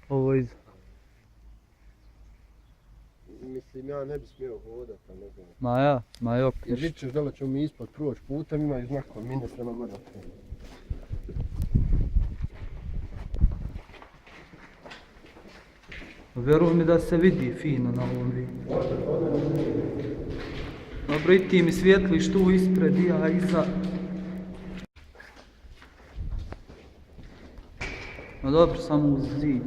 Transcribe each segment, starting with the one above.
Ovo iz... Mislim, ja ne bi smio hodat, ali ne znam. Ma jok, Jer vičeš da li ćemo mi ispod proći putem, imaju znakove, mine prema gore. Vjeruj mi da se vidi fino na ovom vidu. Dobro, i ti mi svijetliš tu ispred i ja iza. No dobro, samo uz zid.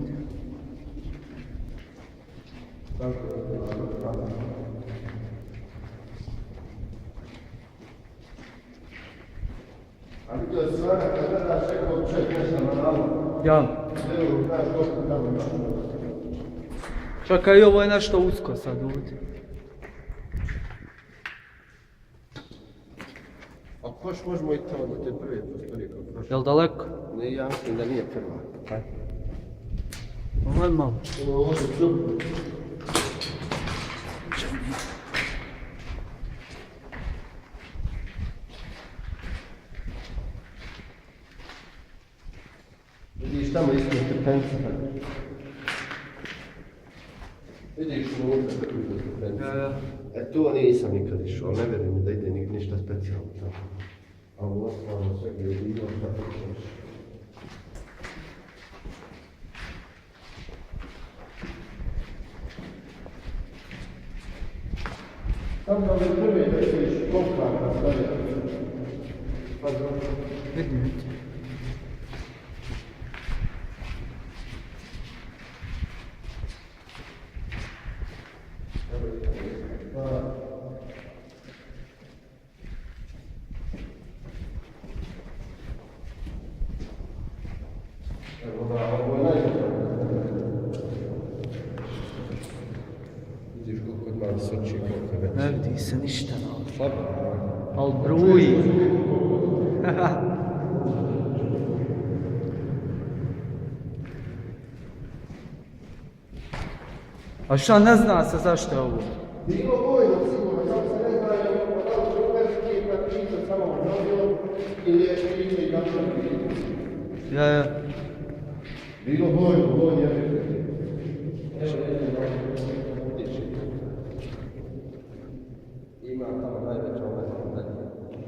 Ali to je stvarno kad gledaš nekog čovjeka na navu. Ja. Evo, znaš koliko tamo našu. Čakaj, ovo je nešto usko sad ovdje. Ako hoš možemo i tamo do te prve prostorije kao prošle. Jel daleko? Ne, ja mislim da nije prva. Aj. Ovo je malo. Ovo je super. Vidiš tamo ispred stepence. Vidiš unutra kako je stepence. Ja. E to nisam nikad išao, ne vjerujem da ide ništa specijalno tamo. A u osnovu sve gdje je bilo šta pričaš. Tamo je prvi da ideš koplaka stavljati. Pa dobro. Vidim. Vidiš koliko ima visoči, koliko je već. Ne vidi se ništa na ovdje. Slabo. Al bruji. A šta ne zna se zašto je ovo? Bilo bojno sigurno, samo se ne zna da li će uvesti na priča samo o novijom ili je priča i kako je priča. Ja. Bilo bojno je. Ima tamo najveća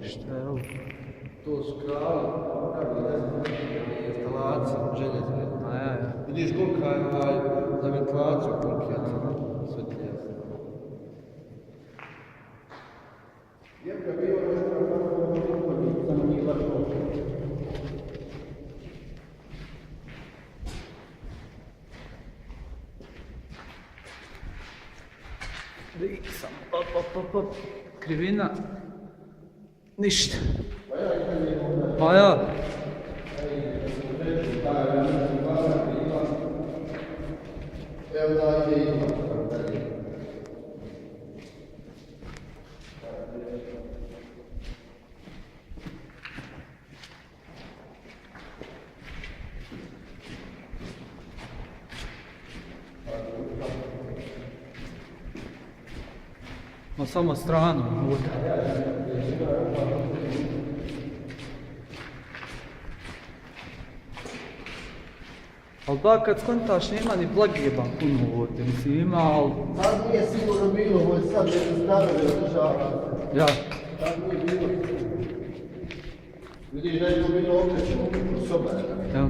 Šta je ovo? to su krali, pravi, ne znam, instalacije, željezne. A ja. Vidiš kolika je za ventilaciju, koliki je sve ti jasno. Iako je bilo nešto na samo nije baš ovo. Vidi samo, op. Krivina. Ništa. Pa ja. Evo da je ima. Ma samo stranu ovdje. Ali da kad skontaš nema ni plegeba puno ovdje, mislim ima, ali... Sad nije sigurno bilo, ovo je sad nešto stanove održava. Ja. Sad nije bilo. Vidiš da je to bilo okrećeno u sobara. Ja.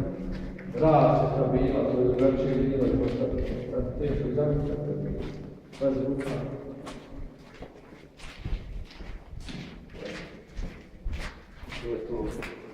Rad je to bila, to je drugačije bilo i možda teško zamisliti. Bez ruka. To je to.